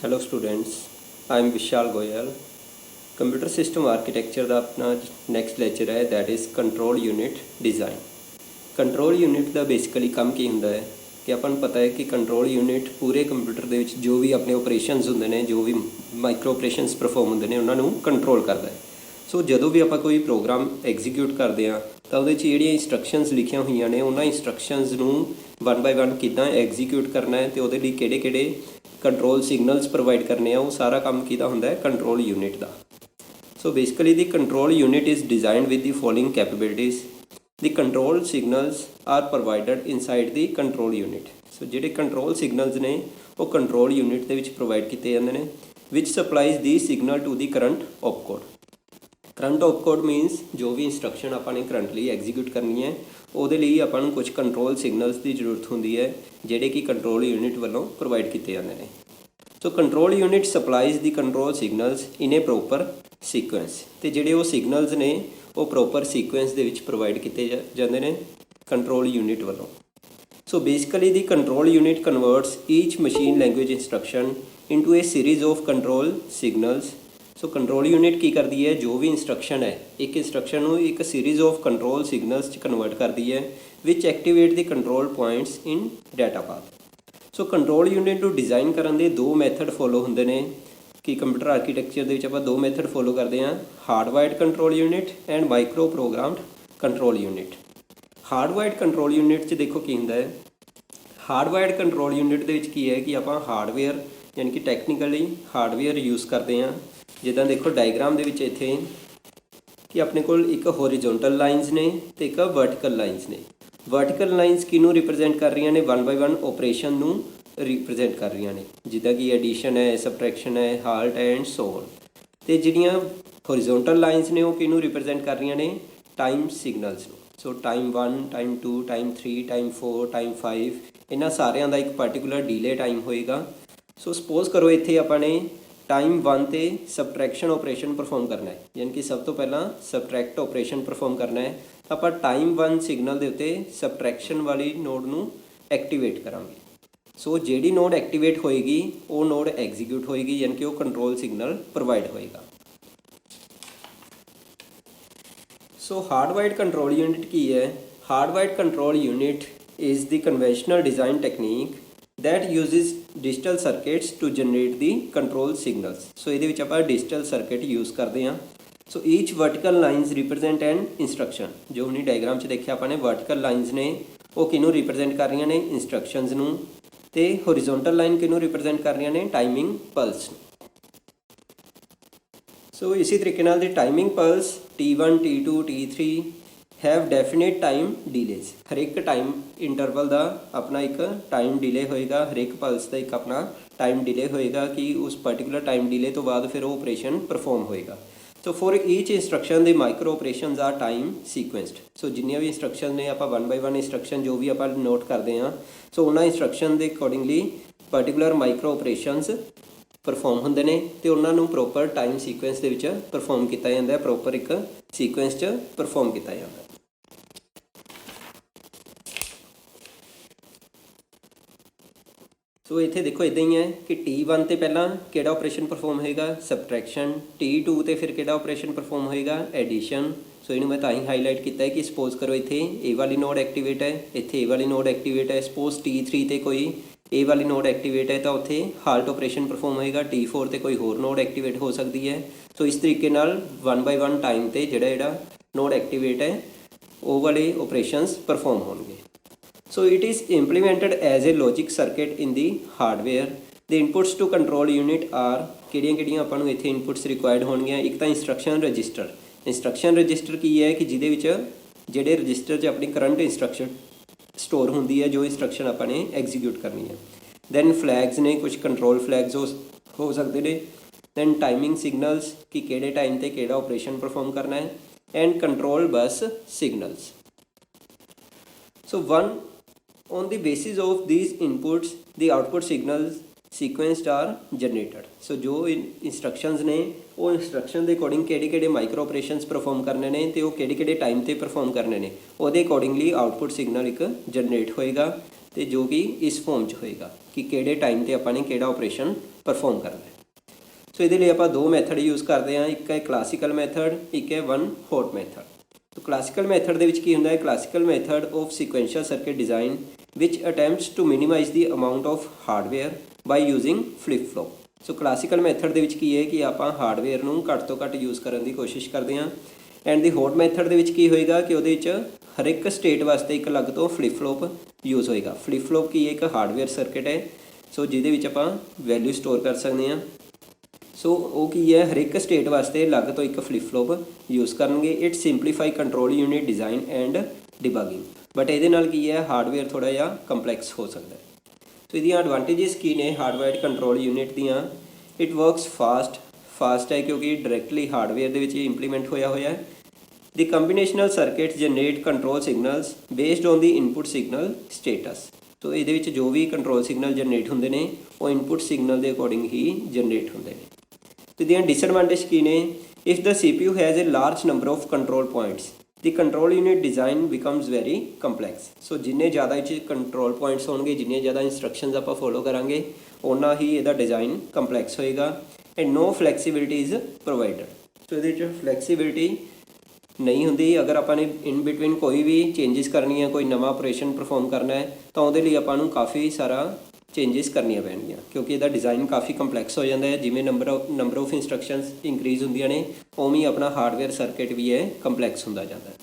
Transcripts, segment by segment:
Hello students, I am Vishal Goyal. Computer system architecture का अपना next lecture है, that is control unit design. Control unit का basically काम की होंदा है कि अपन पता है कि कंट्रोल यूनिट पूरे कंप्यूटर दे विच जो भी अपने ऑपरेशनस होंदे ने, जो भी माइक्रो ऑपरेशनस परफॉर्म होंदे ने, उन्होंने कंट्रोल करता है। सो जदों भी आप कोई प्रोग्राम एग्जीक्यूट करते हैं तो वो जिहड़ियां इंस्ट्रक्शनस लिखिया हुई ने, उन्होंने इंस्ट्रक्शनस नूं वन बाय वन किदां एग्जीक्यूट करना है तो वो किहड़े-किहड़े कंट्रोल सिग्नल्स प्रोवाइड करने वो सारा काम किहदा हुंदा है, कंट्रोल यूनिट का। So basically the control unit is designed with the following capabilities. The control signals are provided inside the control unit. So जिहड़े कंट्रोल सिग्नल्स ने वो कंट्रोल यूनिट दे विच प्रोवाइड किए जाते हैं, which supplies the signal to the current opcode. Current opcode means जो भी इंस्ट्रक्शन अपने करंटली एग्जीक्यूट करनी है वो अपन कुछ कंट्रोल सिग्नल्स की जरूरत होंगी है, जोड़े कि कंट्रोल यूनिट वालों प्रोवाइड किए जाते हैं। सो control unit supplies the control signals in A proper sequence. तो जोड़े वो सिग्नल्स ने वो प्रोपर सीक्वेंस के प्रोवाइड किए जाते हैं कंट्रोल यूनिट वालों। So basically the control unit converts each machine language instruction into A series of control signals. So control unit की करती है, जो भी इंस्ट्रक्शन है एक इंस्ट्रक्शन को एक series of control signals convert करती है, which activate the control points in data path. So control unit को डिज़ाइन करने के दो मैथड फॉलो होंगे ने कि कंप्यूटर आर्कीटैक्चर के आप दो मैथड फॉलो करते हैं, hardwired control unit and micro programmed control unit. Hardwired control unit च देखो की होंदा है, हार्डवायर्ड कंट्रोल यूनिट के की है कि आप हार्डवेयर यानी कि टैक्नीकली हार्डवेयर यूज़ करते हैं। जिदा देखो डायग्राम के इत्थे कि अपने को एक होरिजोनटल लाइनस ने तो एक वर्टिकल लाइनस ने। वर्टिकल लाइनस किनू रिप्रजेंट कर रही ने, वन बाय वन ऑपरेशन नू रिप्रजेंट कर रही ने, जिदा कि एडिशन है, सबट्रैक्शन है, हाल्ट एंड सो ऑन। तो जिहड़ियां होरिजोनटल लाइनस ने वो किनू रिप्रजेंट कर रही ने, टाइम सिग्नल्स नू। सो time 1, time 2, time 3, time 4, time 5, इन्हां सारियां दा एक पर्टिकुलर डिले टाइम होएगा। सो सपोज करो इत्थे अपने टाइम 1 ते सबट्रैक्शन ऑपरेशन परफॉर्म करना है, यानी कि सब तो पहला सबट्रैक्ट ऑपरेशन परफॉर्म करना है, तो आप टाइम 1 सिग्नल के उत्ते सबट्रैक्शन वाली नोड नू एक्टिवेट करांगे। सो जिहड़ी नोड एक्टिवेट होएगी वो नोड एग्जीक्यूट होएगी, यानी कि वो कंट्रोल सिग्नल प्रोवाइड होएगा। सो हार्डवायर्ड कंट्रोल यूनिट की है? Hardwired control unit is the conventional design technique that uses digital circuits to generate the control signals. So ये विच आपां digital circuit यूज़ करते हैं। So each vertical lines represent an instruction। जो हमने diagram च देखिया अपने vertical lines ने वो किनू रिप्रजेंट कर रही ने, इंस्ट्रक्शनस नू, ते होरिजोनटल लाइन किनू रिप्रजेंट कर रही ने, टाइमिंग पल्स। सो इसी तरीके नाल the timing pulse T1, T2, T3 have definite time delays. हर एक टाइम इंटरवल का अपना एक टाइम डिले होएगा, हर एक पल्स का एक अपना टाइम डिले होएगा कि उस पर्टिकुलर टाइम डिले तो बाद फिर वो ऑपरेशन परफॉर्म होएगा। So for each instruction the micro operation are time sequenced. So जिन्नियां भी इंस्ट्रक्शन ने आप वन बाय वन इंस्ट्रक्शन जो भी आप नोट करते हैं, सो उन्होंने इंस्ट्रक्शन के accordingly particular micro operations perform होंगे ने, तो उन्होंने प्रॉपर टाइम सीक्वेंस के परफॉर्म किया जाता है, प्रॉपर एक सीक्वेंस परफॉर्म किया जाता है। सो इत्थे देखो इदां ही है कि T1 ते पहला किहड़ा ऑपरेशन परफॉर्म होएगा, सबट्रैक्शन। T2 ते फिर किहड़ा ऑपरेशन परफॉर्म होएगा, एडिशन। सो इन्हूं मैं तां ही हाईलाइट किया है कि सपोज करो इत्थे ए वाली नोड एक्टिवेट है, इत्थे ए वाली नोड एक्टिवेट है। सपोज T3 ते कोई ए वाली नोड एक्टिवेट है तो उत्थे हाल्ट ऑपरेशन परफॉर्म होएगा। T4 ते कोई होर नोड एक्टिवेट हो सकती है। सो इस तरीके नाल वन बाय वन टाइम ते जिहड़ा नोड एक्टिवेट है वो वाले ऑपरेशनस परफॉर्म होंगे। So it is implemented as a logic circuit in the hardware. The inputs to control unit are किहड़ियां आपां नूं इत्थे inputs required होणगियां। एक तां इंस्ट्रक्शन रजिस्टर। इंस्ट्रक्शन रजिस्टर की है कि जिहदे विच जिहड़े रजिस्टर 'च अपनी करंट इंस्ट्रक्शन स्टोर होंदी है, जो इंस्ट्रक्शन आपने एग्जीक्यूट करनी है। दैन फ्लैग्स ने, कुछ कंट्रोल फ्लैग्स हो सकते हैं। दैन टाइमिंग सिग्नल्स कि किहड़े टाइम ते किहड़ा ऑपरेशन परफॉर्म करना है, and control bus signals. So one on the basis of these inputs the output signals sequenced are generated। सो जो इंस्ट्रक्शंस ने वो इंस्ट्रक्शन के अकॉर्डिंग किहड़े माइक्रो ऑपरेशंस परफॉर्म करने ने, तो वो किहड़े टाइम ते परफॉर्म करने ने, वो अकॉर्डिंगली आउटपुट सिग्नल एक जनरेट होएगा। ਤੇ ਜੋ ਕਿ ਇਸ ਫਾਰਮ 'ਚ ਹੋਏਗਾ ਕਿ ਕਿਹੜੇ ਟਾਈਮ ਤੇ ਆਪਾਂ ਨੇ ਕਿਹੜਾ ਆਪਰੇਸ਼ਨ ਪਰਫਾਰਮ ਕਰਨਾ ਹੈ। ਸੋ ਇਹਦੇ ਲਈ ਆਪਾਂ ਦੋ ਮੈਥਡ ਯੂਜ਼ ਕਰਦੇ ਹਾਂ, ਇੱਕ ਹੈ ਕਲਾਸੀਕਲ ਮੈਥਡ, ਇੱਕ ਹੈ one hot method. So classical method ਦੇ ਵਿੱਚ ਕੀ ਹੁੰਦਾ ਹੈ, classical method of sequential circuit design ਵਿਚ attempts to minimise the amount of hardware by using flip flop. So classical method ਦੇ ਵਿੱਚ ਕੀ ਹੈ ਕਿ ਆਪਾਂ ਹਾਰਡਵੇਅਰ ਨੂੰ ਘੱਟ ਤੋਂ ਘੱਟ ਯੂਜ਼ ਕਰਨ ਦੀ ਕੋਸ਼ਿਸ਼ ਕਰਦੇ ਹਾਂ। ਐਂਡ ਦੀ ਹੌਟ ਮੈਥਡ ਦੇ ਵਿੱਚ ਕੀ ਹੋਏਗਾ ਕਿ ਉਹਦੇ ਵਿੱਚ ਹਰ ਇੱਕ ਸਟੇਟ ਵਾਸਤੇ ਇੱਕ ਅਲੱਗ ਤੋਂ ਫਲਿਪ ਫਲੌਪ ਯੂਜ਼ ਹੋਏਗਾ। ਫਲਿਪ ਫਲੌਪ ਕੀ ਹੈ, ਇੱਕ ਹਾਰਡਵੇਅਰ ਸਰਕਟ ਹੈ ਸੋ ਜਿਹਦੇ ਵਿੱਚ ਆਪਾਂ ਵੈਲਿਊ ਸਟੋਰ ਕਰ ਸਕਦੇ ਹਾਂ। ਸੋ ਉਹ ਕੀ ਹੈ, ਹਰ ਇੱਕ ਸਟੇਟ ਵਾਸਤੇ ਅਲੱਗ ਤੋਂ ਇੱਕ ਫਲਿਪ ਫਲੌਪ ਯੂਜ਼ ਕਰਨਗੇ। It simplify control unit design and debugging. But ਇਹਦੇ ਨਾਲ ਕੀ ਹੈ, ਹਾਰਡਵੇਅਰ ਥੋੜ੍ਹਾ ਜਿਹਾ ਕੰਪਲੈਕਸ ਹੋ ਸਕਦਾ ਹੈ। ਸੋ ਇਹਦੀਆਂ ਐਡਵਾਂਟੇਜਸ ਕੀ ਨੇ ਹਾਰਡਵੇਅਰ ਕੰਟਰੋਲ ਯੂਨਿਟ ਦੀਆਂ, ਇਟ ਵਰਕਸ ਫਾਸਟ ਹੈ ਕਿਉਂਕਿ ਡਾਇਰੈਕਟਲੀ ਹਾਰਡਵੇਅਰ ਦੇ ਵਿੱਚ ਇੰਪਲੀਮੈਂਟ ਹੋਇਆ ਹੈ। The combinational circuits generate control signals based on the input signal status। तो ਇਹਦੇ ਵਿੱਚ ਜੋ ਵੀ ਕੰਟਰੋਲ ਸਿਗਨਲ ਜਨਰੇਟ ਹੁੰਦੇ ਨੇ ਉਹ ਇਨਪੁਟ ਸਿਗਨਲ ਦੇ ਅਕੋਰਡਿੰਗ ਹੀ ਜਨਰੇਟ ਹੁੰਦੇ ਨੇ। ਤੇ ਇਹਦੀਆਂ ਡਿਸਐਡਵਾਂਟੇਜ ਕੀ ਨੇ, if the CPU has a large number of control points the control unit design becomes very complex। ਸੋ ਜਿੰਨੇ ਜ਼ਿਆਦਾ ਇਹ 'ਚ ਕੰਟਰੋਲ ਪੁਆਇੰਟਸ ਹੋਣਗੇ, ਜਿੰਨੀਆਂ ਜ਼ਿਆਦਾ ਇੰਸਟਰਕਸ਼ਨਸ ਆਪਾਂ ਫੋਲੋ ਕਰਾਂਗੇ ਓਨਾ ਹੀ ਇਹਦਾ ਡਿਜ਼ਾਈਨ ਕੰਪਲੈਕਸ ਹੋਏਗਾ। And no flexibility is provided. So ਇਹਦੇ 'ਚ ਫਲੈਕਸੀਬਿਲਿਟੀ ਨਹੀਂ ਹੁੰਦੀ। ਅਗਰ ਆਪਾਂ ਨੇ ਇਨ ਬਿਟਵੀਨ ਕੋਈ ਵੀ ਚੇਂਜਿਸ ਕਰਨੀ ਹੈ, ਕੋਈ ਨਵਾਂ ਆਪਰੇਸ਼ਨ ਪਰਫਾਰਮ ਕਰਨਾ ਹੈ ਤਾਂ ਉਹਦੇ ਲਈ ਆਪਾਂ ਨੂੰ ਕਾਫੀ ਸਾਰਾ ਚੇਂਜਿਸ ਕਰਨੀਆਂ ਪੈਣਗੀਆਂ ਕਿਉਂਕਿ ਇਹਦਾ ਡਿਜ਼ਾਈਨ ਕਾਫੀ ਕੰਪਲੈਕਸ ਹੋ ਜਾਂਦਾ ਹੈ। ਜਿਵੇਂ ਨੰਬਰ ਆਫ ਇੰਸਟਰਕਸ਼ਨਸ ਇੰਕਰੀਜ਼ ਹੁੰਦੀਆਂ ਨੇ ਉਵੇਂ ਹੀ ਆਪਣਾ ਹਾਰਡਵੇਅਰ ਸਰਕਟ ਵੀ ਹੈ ਕੰਪਲੈਕਸ ਹੁੰਦਾ ਜਾਂਦਾ ਹੈ।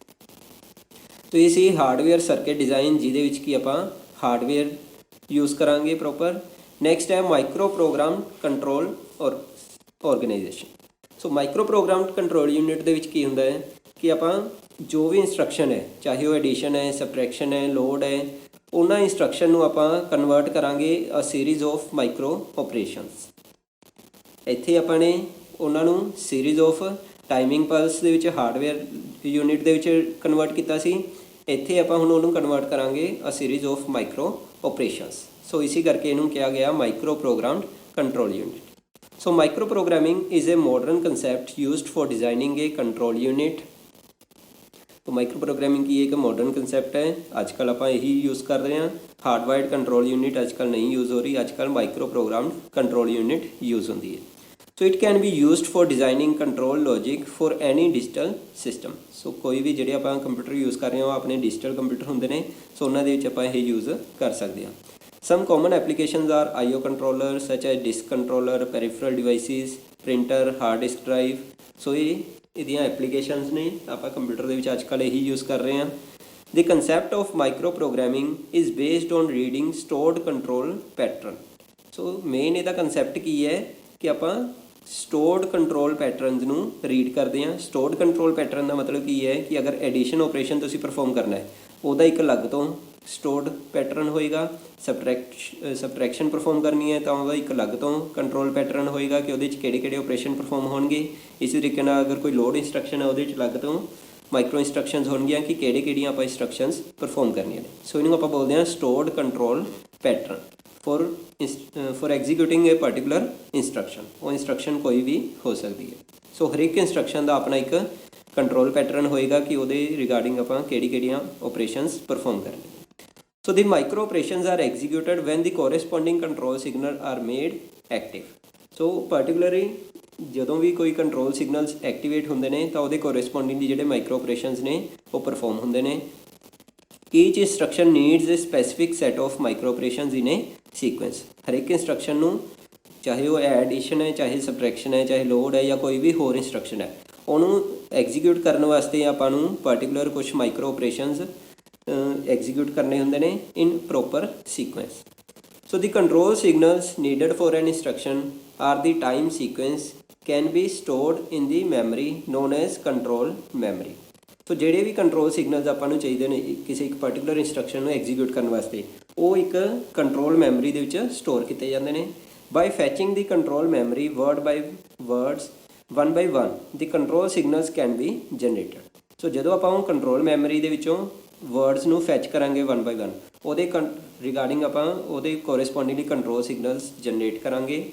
तो ये सी हार्डवेयर सर्किट डिज़ाइन जिहदे विच कि आपां हार्डवेयर यूज़ करांगे प्रॉपर। नैक्सट है माइक्रो प्रोग्राम कंट्रोल और organisation. So micro program control unit दे विच की हुंदा है कि आपां जो भी इंस्ट्रक्शन है चाहे वो एडिशन है, सबट्रैक्शन है, लोड है, उन्हां इंस्ट्रक्शन नूं आपां कन्वर्ट करांगे a series of micro operations. इत्थे आपां ने उन्हां नूं सीरीज़ ऑफ टाइमिंग पल्स दे विच हार्डवेयर यूनिट दे विच कन्वर्ट कीता सी। ਇੱਥੇ ਆਪਾਂ ਹੁਣ ਉਹਨੂੰ ਕਨਵਰਟ ਕਰਾਂਗੇ a series of micro operations. So ਇਸੇ ਕਰਕੇ ਇਹਨੂੰ ਕਿਹਾ ਗਿਆ micro programmed control unit. So micro programming is a modern concept used for designing a control unit. तो माइक्रो प्रोग्रामिंग की एक मॉडर्न कंसैप्ट है, आजकल आप यही यूज़ कर रहे हैं। हार्डवायर्ड कंट्रोल यूनिट आजकल नहीं यूज़ हो रही, आजकल micro programmed control unit use होती है। So it can be used for designing control logic for any digital system. So कोई भी ਜਿਹੜੇ ਆਪਾਂ ਕੰਪਿਊਟਰ यूज़ कर रहे हो अपने डिजिटल कंप्यूटर होंगे ने, सो उन्होंने ਆਪਾਂ ਇਹ यूज़ कर सकते हैं। Some common applications are IO controller such as disk controller, peripheral devices, printer, hard disk drive. So ये ਇਹਦੀਆਂ ਐਪਲੀਕੇਸ਼ਨਸ ਨੇ ਆਪਾਂ ਕੰਪਿਊਟਰ ਦੇ ਵਿੱਚ ਅੱਜ ਕੱਲ੍ਹ ਇਹੀ ਯੂਜ਼ ਕਰ ਰਹੇ ਹਾਂ। The concept of micro programming is based on reading stored control pattern। So main ਇਹਦਾ ਕੰਸੈਪਟ ਕੀ ਹੈ ਕਿ ਆਪਾਂ ਸਟੋਰਡ ਕੰਟਰੋਲ ਪੈਟਰਨਸ ਨੂੰ ਰੀਡ ਕਰਦੇ ਹਾਂ। ਸਟੋਰਡ ਕੰਟਰੋਲ ਪੈਟਰਨ ਦਾ ਮਤਲਬ ਕੀ ਹੈ ਕਿ ਅਗਰ ਐਡੀਸ਼ਨ ਆਪਰੇਸ਼ਨ ਤੁਸੀਂ ਪਰਫਾਰਮ ਕਰਨਾ ਹੈ ਉਹਦਾ ਇੱਕ ਅਲੱਗ ਤੋਂ ਸਟੋਰਡ ਪੈਟਰਨ ਹੋਏਗਾ। ਸਬਟਰੈਕਸ਼ਨ ਪਰਫਾਰਮ ਕਰਨੀ ਹੈ ਤਾਂ ਉਹਦਾ ਇੱਕ ਅਲੱਗ ਤੋਂ ਕੰਟਰੋਲ ਪੈਟਰਨ ਹੋਏਗਾ ਕਿ ਉਹਦੇ 'ਚ ਕਿਹੜੇ ਕਿਹੜੇ ਆਪਰੇਸ਼ਨ ਪਰਫਾਰਮ ਹੋਣਗੇ। ਇਸੇ ਤਰੀਕੇ ਨਾਲ ਅਗਰ ਕੋਈ ਲੋਡ ਇੰਸਟਰਕਸ਼ਨ ਹੈ ਉਹਦੇ 'ਚ ਅਲੱਗ ਤੋਂ ਮਾਈਕਰੋ ਇੰਸਟਰਕਸ਼ਨਸ ਹੋਣਗੀਆਂ ਕਿ ਕਿਹੜੀਆਂ ਆਪਾਂ ਇੰਸਟਰਕਸ਼ਨਸ ਪਰਫਾਰਮ ਕਰਨੀਆਂ ਨੇ। ਸੋ ਇਹਨੂੰ ਆਪਾਂ ਬੋਲਦੇ ਹਾਂ stored control pattern for executing a particular instruction. वो इंस्ट्रक्शन कोई भी हो सकती है। सो हर एक इंस्ट्रक्शन का अपना एक कंट्रोल पैटर्न होएगा कि वो रिगार्डिंग आप किहड़ियां ऑपरेशंस परफॉर्म करने। So the micro operations are executed when the corresponding control signal are made active. So particularly ਜਦੋਂ ਵੀ ਕੋਈ ਕੰਟਰੋਲ ਸਿਗਨਲਸ ਐਕਟੀਵੇਟ ਹੁੰਦੇ ਨੇ ਤਾਂ ਉਹਦੇ ਕੋਰੈਸਪੋਂਡਿੰਗਲੀ ਜਿਹੜੇ ਮਾਈਕਰੋ ਆਪਰੇਸ਼ਨਸ ਨੇ ਉਹ ਪਰਫਾਰਮ ਹੁੰਦੇ ਨੇ। Each instruction needs a specific set of micro operations in a sequence. हर एक इंस्ट्रक्शन ਨੂੰ ਚਾਹੇ ਉਹ ਐਡੀਸ਼ਨ ਹੈ, ਚਾਹੇ ਸਬਟਰੈਕਸ਼ਨ ਹੈ, ਚਾਹੇ ਲੋਡ ਹੈ ਜਾਂ ਕੋਈ ਵੀ ਹੋਰ ਇੰਸਟਰਕਸ਼ਨ ਹੈ, ਉਹਨੂੰ ਐਗਜ਼ੀਕਿਊਟ ਕਰਨ ਵਾਸਤੇ ਆਪਾਂ ਨੂੰ ਪਾਰਟਿਕੂਲਰ ਕੁਝ ਮਾਈਕਰੋ ਆਪਰੇਸ਼ਨਸ ਐਗਜ਼ੀਕਿਊਟ ਕਰਨੇ ਹੁੰਦੇ ਨੇ in proper sequence. So the control signals needed for an instruction are the time sequence can be stored in the memory known as control memory. So ਜਿਹੜੇ ਵੀ ਕੰਟਰੋਲ ਸਿਗਨਲਸ ਆਪਾਂ ਨੂੰ ਚਾਹੀਦੇ ਨੇ ਕਿਸੇ ਇੱਕ ਪਾਰਟਿਕੂਲਰ ਇੰਸਟਰਕਸ਼ਨ ਨੂੰ ਐਗਜ਼ੀਕਿਊਟ ਕਰਨ ਵਾਸਤੇ ਉਹ ਇੱਕ ਕੰਟਰੋਲ ਮੈਮਰੀ ਦੇ ਵਿੱਚ ਸਟੋਰ ਕੀਤੇ ਜਾਂਦੇ ਨੇ। By fetching the control memory word by words one by one the control signals can be generated. So ਜਦੋਂ ਆਪਾਂ ਉਹ ਕੰਟਰੋਲ ਮੈਮਰੀ ਦੇ ਵਿੱਚੋਂ ਵਰਡਸ ਨੂੰ ਫੈਚ ਕਰਾਂਗੇ ਵਨ ਬਾਈ ਵਨ, ਉਹਦੇ ਰਿਗਾਰਡਿੰਗ ਆਪਾਂ ਉਹਦੇ ਕੋਰੈਸਪੋਂਡਿੰਗਲੀ ਕੰਟਰੋਲ ਸਿਗਨਲਸ ਜਨਰੇਟ ਕਰਾਂਗੇ।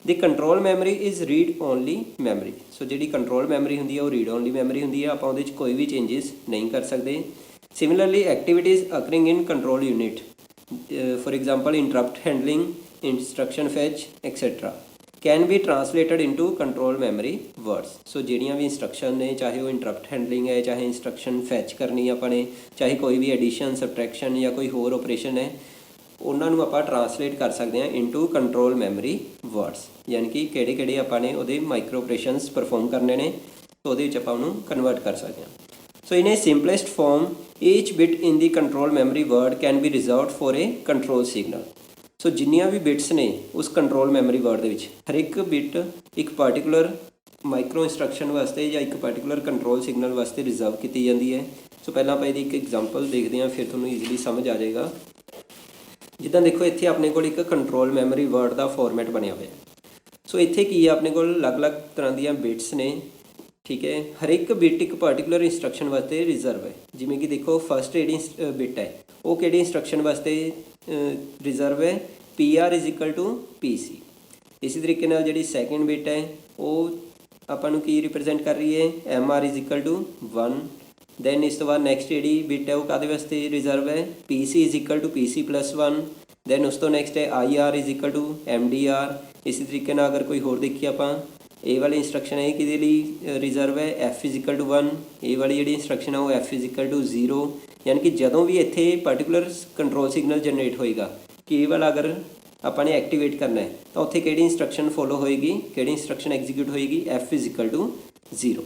The control memory is read only memory. So ਜਿਹੜੀ ਕੰਟਰੋਲ ਮੈਮਰੀ ਹੁੰਦੀ ਹੈ ਉਹ ਰੀਡ ਓਨਲੀ ਮੈਮਰੀ ਹੁੰਦੀ ਹੈ, ਆਪਾਂ ਉਹਦੇ 'ਚ ਕੋਈ ਵੀ ਚੇਂਜਿਸ ਨਹੀਂ ਕਰ ਸਕਦੇ। Similarly activities occurring in control unit for example interrupt handling, instruction fetch, etc. Can be translated into control memory words. So ਜਿਹੜੀਆਂ ਵੀ इंस्ट्रक्शन ने, चाहे वो इंटरप्ट हैंडलिंग है, चाहे इंस्ट्रक्शन फैच करनी अपने, चाहे कोई भी एडिशन सबट्रैक्शन या कोई होर ऑपरेशन है, उन्होंने आप ट्रांसलेट कर सकते हैं इनटू कंट्रोल मैमरी वर्ड्स। यानी कि किहड़े किहड़े आपाने उहदे माइक्रो ऑपरेशनस परफॉर्म करने ने, तो उहदे विच आपां उहनूं कन्वर्ट कर सकते हैं। So in a simplest form each bit in the control memory word can be reserved for a control signal. So जिन्नियां भी बिट्स ने उस कंट्रोल मैमरी वर्ड दे विच हर एक बिट एक पार्टिकुलर माइक्रो इंस्ट्रक्शन वास्ते या एक पार्टिकुलर कंट्रोल सिग्नल वास्ते रिजर्व की जाती है। सो पहला आप एक एग्जाम्पल देखते हैं, फिर तुहानूं ईजीली समझ आ जाएगा। जिद्दां देखो इत्थे अपने कोल एक कंट्रोल मैमरी वर्ड का फॉर्मेट बनया हुआ है। सो इत्थे की है, अपने कोल अलग अलग तरह दीयां बिट्स ने, ठीक है। हर एक बिट एक पार्टिकुलर इंस्ट्रक्शन वास्ते रिजर्व है। जिमें कि देखो फस्ट जिहड़ी बिट है वो किहड़ी इंस्ट्रक्शन वास्ते रिजर्व है, P R is equal to P C. इसी तरीके नाल जिहड़ी सैकेंड बिट है वो आपां नूं की रिप्रजेंट कर रही है, M R is equal to 1। Then इस तो बाद नैक्सट जिहड़ी बिट है वो काहदे वास्ते रिजर्व है, P C is equal to P C plus 1। Then उस तो नैक्सट है I R is equal to M D R. इसी तरीके नाल अगर कोई होर देखिए आपां, ए वाली इंस्ट्रक्शन है कि रिजर्व है, एफ इज इक्वल टू 1। ए वाली जी इंस्ट्रक्शन है वो एफ इज इक्वल टू 0। यानी कि जदों भी इत्थे पार्टिकुलर कंट्रोल सिग्नल जनरेट होएगा कि ए वाला अगर आपां एक्टिवेट करना है तो उत्थे किहड़ी इंस्ट्रक्शन फॉलो होएगी, किहड़ी इंस्ट्रक्शन एग्जीक्यूट होएगी, एफ इज इक्वल टू 0।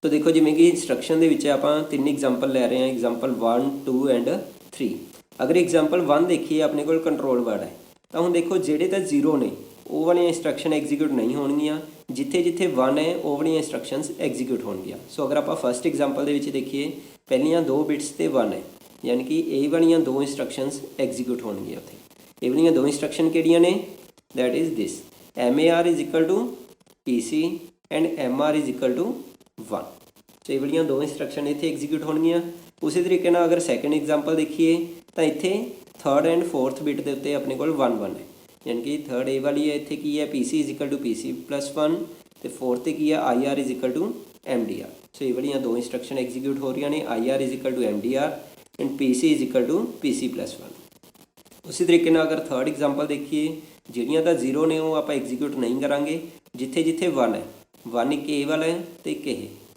तो देखो जिमें कि इंस्ट्रक्शन दे विच आपां 3 एग्जाम्पल लै रहे हैं, एग्जाम्पल 1, 2 एंड 3। अगर एग्जाम्पल 1 देखिए अपने कोल कंट्रोल वर्ड है, तो हुण देखो जिहड़े तां 0 ने वो वाली इंस्ट्रक्शन एग्जीक्यूट नहीं होणगियां, जिथे जिथे 1 है वो वाली इंस्ट्रक्शनस एग्जीक्यूट होणगियां। सो अगर आप फस्ट एग्जाम्पल दे विच देखिए, पहलियां 2 बिट्स ते 1 है, यानी कि ए वालियां 2 इंस्ट्रक्शनस एग्जीक्यूट होणगियां। उत्थे ए वालियां 2 इंस्ट्रक्शन किहड़ियां ने, that is this, M A R is equal to P C and M R is equal to 1। So ये वालियां 2 इंस्ट्रक्शन इत्थे एग्जीक्यूट होणगियां। उसी तरीके नाल अगर सैकेंड एग्जाम्पल देखिए तो इत्थे थर्ड एंड फोर्थ बिट के उत्ते अपने कोल 1 1 है, यानी कि थर्ड ए वाली है, इत्थे की है P C is equal to P C plus 1, तो फोर्थ की है I R is equal to M D R. So ये वालियां 2 इंस्ट्रक्शन एग्जीक्यूट हो रही ने, I R is equal to M D R and P C is equal to P C plus 1। उसी तरीके नाल अगर थर्ड एग्जाम्पल देखिए, जिहड़ियां तां 0 ने वो आप एग्जीक्यूट नहीं करांगे, जिथे जिथे 1 है, 1 एक ए वाला है तो एक ए,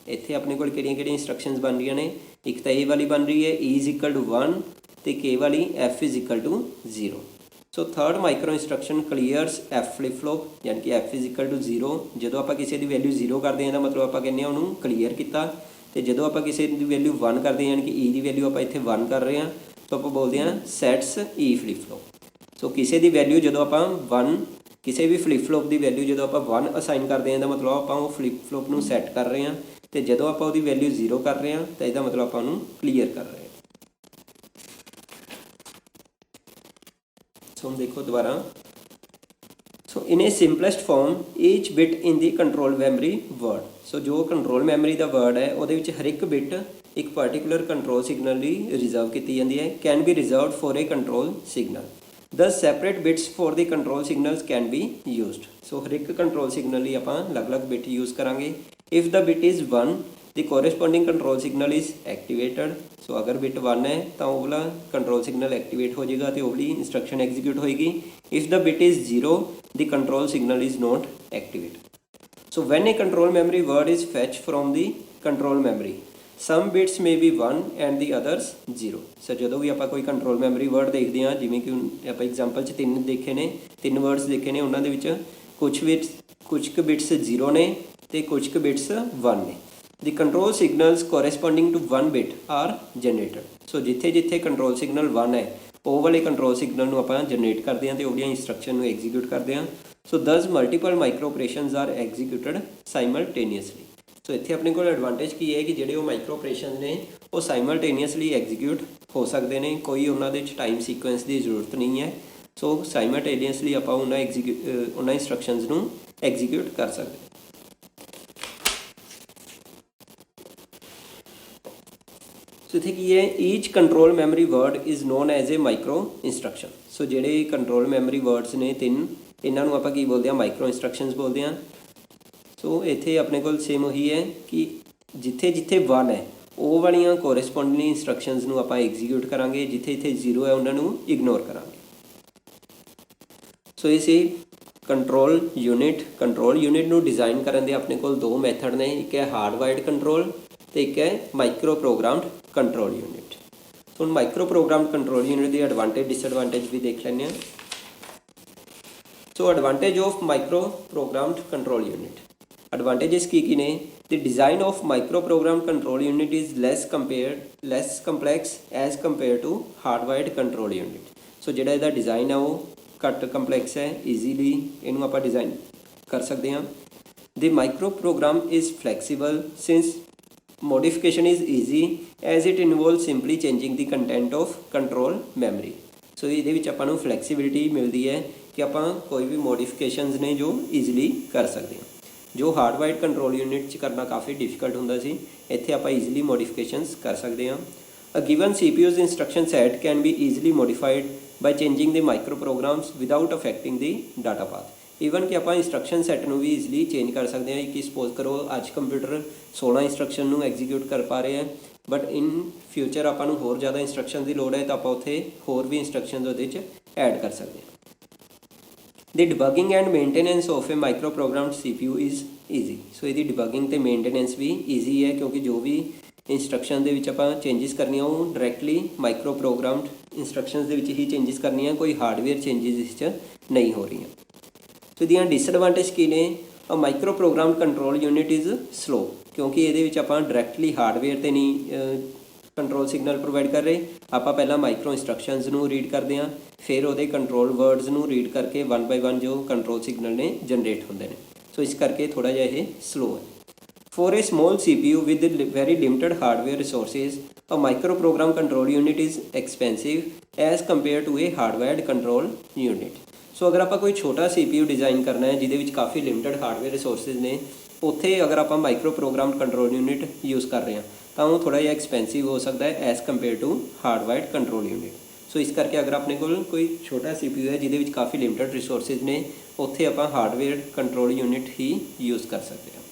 इत्थे अपने कोल किहड़ियां इंस्ट्रक्शनस बन रही ने, एक तो ए वाली बन रही है ई इज इक्वल टू 1 तो एक ए वाली F is equal to 0। So third micro instruction clears F flip flop, यानी कि एफ इज इक्वल टू 0। जो आप किसी की वैल्यू 0 करते हैं मतलब आप कहने उन्होंने क्लीयर किया, तो जो आप किसी की वैल्यू 1 करते हैं यानी कि ई की वैल्यू आप इतने 1 कर रहे हैं, तो आप बोलते हैं सैट्स ई फ्लिप फ्लॉप। सो किसी की वैल्यू जो आप 1, किसी भी फ्लिप फ्लॉप की वैल्यू जो आप 1 असाइन करते हैं तो मतलब आप वो फ्लिप फ्लॉप को सैट कर रहे हैं, तो जो आप वो वैल्यू 0 कर रहे हैं तो यदा मतलब आप क्लीयर कर रहे हैं। सो हम देखो दोबारा, so in a simplest form each bit in the control memory word. So जो कंट्रोल मैमरी का वर्ड है वो हर एक बिट एक पार्टिकुलर कंट्रोल सिग्नल रिजर्व की जाती है, can be reserve for a control signal. The separate bits for the control signals can be used. So हर एक कंट्रोल सिग्नल ही आप अलग अलग बिट यूज़ करांगे। If the bit is 1 the corresponding control signal is activated. So अगर bit 1 है तो वो वाला कंट्रोल सिग्नल एक्टिवेट हो जाएगा, तो वो वाली इंस्ट्रक्शन एग्जीक्यूट होएगी। If the bit is 0 the control signal is not activated. So when a control memory word is fetch from the control memory, some bits may be 1 and the others 0। सो जो भी आप कोई control memory word देखते हैं, जिमें कि आप एग्जाम्पल 3 देखे ने, 3 वर्ड्स देखे ने, उन्होंने कुछ बिट्स 0 ने तो कुछ बिट्स 1 ने। The control signals corresponding to 1 bit are generated. So जिथे जिथे कंट्रोल सिग्नल 1 है वो वाले कंट्रोल सिग्नल आप जनरेट करते हैं तो वो इंस्ट्रक्शन एग्जीक्यूट करते हैं। So thus multiple micro operations are executed simultaneously. So इत्थे अपने को एडवांटेज की है कि जिहड़े वो माइक्रो ऑपरेशन ने वो साइमल्टेनियसली एग्जीक्यूट हो सकते हैं, कोई उन्होंने टाइम सीक्वेंस की जरूरत नहीं है। सो साइमल्टेनियसली आप उन्होंने इंस्ट्रक्शनस नूं एग्जीक्यूट कर सकते हैं। सो इत्थे की है, each control memory word is known as a micro instruction. So जिहड़े कंट्रोल मैमरी वर्ड्स ने 3, इन्हों आप की बोलते हैं माइक्रो इंस्ट्रक्शनस बोलते हैं। सो इत्थे अपने को सेम वही है कि जिथे जिथे 1 है ਉਹ ਵਾਲੀਆਂ ਕੋਰਸਪੋਂਡਿੰਗ ਇੰਸਟਰਕਸ਼ਨਸ ਨੂੰ ਆਪਾਂ ਐਗਜ਼ੀਕਿਊਟ ਕਰਾਂਗੇ, ਜਿੱਥੇ ਇੱਥੇ 0 ਹੈ ਉਹਨਾਂ ਨੂੰ ਇਗਨੋਰ ਕਰਾਂਗੇ। ਸੋ ਇਹ ਸੀ ਕੰਟਰੋਲ ਯੂਨਿਟ ਨੂੰ ਡਿਜ਼ਾਈਨ ਕਰਨ ਦੇ ਆਪਣੇ ਕੋਲ ਦੋ ਮੈਥਡ ਨੇ, ਇੱਕ ਹੈ ਹਾਰਡਵਾਇਰਡ ਕੰਟਰੋਲ ਤੇ ਇੱਕ ਹੈ ਮਾਈਕਰੋ ਪ੍ਰੋਗਰਾਮਡ ਕੰਟਰੋਲ ਯੂਨਿਟ। ਹੁਣ ਮਾਈਕਰੋ ਪ੍ਰੋਗਰਾਮਡ ਕੰਟਰੋਲ ਯੂਨਿਟ ਦੀ ਐਡਵਾਂਟੇਜ ਡਿਸਐਡਵਾਂਟੇਜ ਵੀ ਦੇਖ ਲੈਂਦੇ ਹਾਂ। So advantage of micro programmed control unit, advantages ਕੀ ਨੇ? The design of microprogrammed control unit is less complex as compared to hardwired control unit। ਸੋ ਜਿਹੜਾ ਇਹਦਾ ਡਿਜ਼ਾਈਨ ਹੈ ਉਹ ਘੱਟ ਕੰਪਲੈਕਸ ਹੈ, ਈਜ਼ੀਲੀ ਇਹਨੂੰ ਆਪਾਂ ਡਿਜ਼ਾਈਨ ਕਰ ਸਕਦੇ ਹਾਂ। The microprogram is flexible since modification is easy as it involves simply changing the content of control memory। ਸੋ ਇਹਦੇ ਵਿੱਚ ਆਪਾਂ ਨੂੰ ਫਲੈਕਸੀਬਿਲਿਟੀ ਮਿਲਦੀ ਹੈ ਕਿ ਆਪਾਂ ਕੋਈ ਵੀ ਮੋਡੀਫਿਕੇਸ਼ਨਸ ਨੇ ਜੋ ਈਜ਼ੀਲੀ ਕਰ ਸਕਦੇ ਹਾਂ। ਜੋ ਹਾਰਡਵਾਇਰਡ ਕੰਟਰੋਲ ਯੂਨਿਟ 'ਚ ਕਰਨਾ ਕਾਫੀ ਡਿਫਿਕਲਟ ਹੁੰਦਾ ਸੀ, ਇੱਥੇ ਆਪਾਂ ਈਜ਼ੀਲੀ ਮੋਡੀਫਿਕੇਸ਼ਨਸ ਕਰ ਸਕਦੇ ਹਾਂ। A given CPU's instruction set can be easily modified by changing the microprograms without affecting the data path। Even ਕਿ ਆਪਾਂ ਇੰਸਟਰਕਸ਼ਨ ਸੈੱਟ ਨੂੰ ਵੀ ਈਜ਼ੀਲੀ ਚੇਂਜ ਕਰ ਸਕਦੇ ਹਾਂ। ਕਿ ਸਪੋਜ਼ ਕਰੋ ਅੱਜ ਕੰਪਿਊਟਰ 16 ਇੰਸਟਰਕਸ਼ਨ ਨੂੰ ਐਗਜ਼ੀਕਿਊਟ ਕਰ ਪਾ ਰਹੇ ਹੈ, ਬਟ ਇਨ ਫਿਊਚਰ ਆਪਾਂ ਨੂੰ ਹੋਰ ਜ਼ਿਆਦਾ ਇੰਸਟਰਕਸ਼ਨ ਦੀ ਲੋੜ ਹੈ ਤਾਂ ਆਪਾਂ ਉੱਥੇ ਹੋਰ ਵੀ ਇੰਸਟਰਕਸ਼ਨਸ ਉਹਦੇ 'ਚ ਐਡ ਕਰ ਸਕਦੇ ਹਾਂ। The debugging and maintenance of a microprogrammed CPU is easy। ਸੋ ਇਹਦੀ ਡਿਬਗਿੰਗ ਤੇ ਮੇਨਟੇਨੈਂਸ ਵੀ ਈਜ਼ੀ ਹੈ, ਕਿਉਂਕਿ ਜੋ ਵੀ ਇੰਸਟਰਕਸ਼ਨ ਦੇ ਵਿੱਚ ਆਪਾਂ ਚੇਂਜਸ ਕਰਨੀਆਂ ਉਹ ਡਾਇਰੈਕਟਲੀ ਮਾਈਕਰੋ ਪ੍ਰੋਗਰਾਮਡ ਇੰਸਟਰਕਸ਼ਨਸ ਦੇ ਵਿੱਚ ਹੀ ਚੇਂਜਸ ਕਰਨੀਆਂ, ਕੋਈ ਹਾਰਡਵੇਅਰ ਚੇਂਜਸ ਇਸ 'ਚ ਨਹੀਂ ਹੋ ਰਹੀਆਂ। ਸੋ ਇਹਦੀਆਂ ਡਿਸਐਡਵਾਂਟੇਜ ਕੀ ਨੇ? A micro programmed control unit is slow, ਕਿਉਂਕਿ ਇਹਦੇ ਵਿੱਚ ਆਪਾਂ ਡਾਇਰੈਕਟਲੀ ਹਾਰਡਵੇਅਰ 'ਤੇ ਨਹੀਂ ਕੰਟਰੋਲ ਸਿਗਨਲ ਪ੍ਰੋਵਾਈਡ ਕਰ ਰਹੇ। ਆਪਾਂ ਪਹਿਲਾਂ ਮਾਈਕਰੋ ਇੰਸਟਰਕਸ਼ਨਸ ਨੂੰ ਰੀਡ ਕਰਦੇ ਹਾਂ, ਫਿਰ ਉਹਦੇ ਕੰਟਰੋਲ ਵਰਡਸ ਨੂੰ ਰੀਡ ਕਰਕੇ 1 ਬਾਈ 1 ਜੋ ਕੰਟਰੋਲ ਸਿਗਨਲ ਨੇ ਜਨਰੇਟ ਹੁੰਦੇ ਨੇ। ਸੋ ਇਸ ਕਰਕੇ ਥੋੜ੍ਹਾ ਜਿਹਾ ਇਹ ਸਲੋ ਹੈ। For a small CPU with very limited hardware resources, a microprogram control unit is expensive as compared to a hardwired control unit। ਸੋ ਅਗਰ ਆਪਾਂ ਕੋਈ ਛੋਟਾ CPU ਡਿਜ਼ਾਈਨ ਕਰਨਾ ਹੈ ਜਿਹਦੇ ਵਿੱਚ ਕਾਫੀ ਲਿਮਿਟਡ ਹਾਰਡਵੇਅਰ ਰਿਸੋਰਸਿਸ ਨੇ, ਉੱਥੇ ਅਗਰ ਆਪਾਂ micro programmed control unit use ਕਰ ਰਹੇ ਹਾਂ ਤਾਂ ਉਹ ਥੋੜ੍ਹਾ ਜਿਹਾ ਐਕਸਪੈਂਸਿਵ ਹੋ ਸਕਦਾ ਹੈ as compare to hardwired control unit. So ਇਸ ਕਰਕੇ ਅਗਰ ਆਪਣੇ ਕੋਲ ਕੋਈ ਛੋਟਾ CPU ਹੈ ਜਿਹਦੇ ਵਿੱਚ ਕਾਫੀ ਲਿਮਿਟਡ ਰਿਸੋਰਸਿਸ ਨੇ, ਉੱਥੇ ਆਪਾਂ ਹਾਰਡਵੇਅਰ ਕੰਟਰੋਲ ਯੂਨਿਟ ਹੀ ਯੂਜ਼ ਕਰ ਸਕਦੇ ਹਾਂ।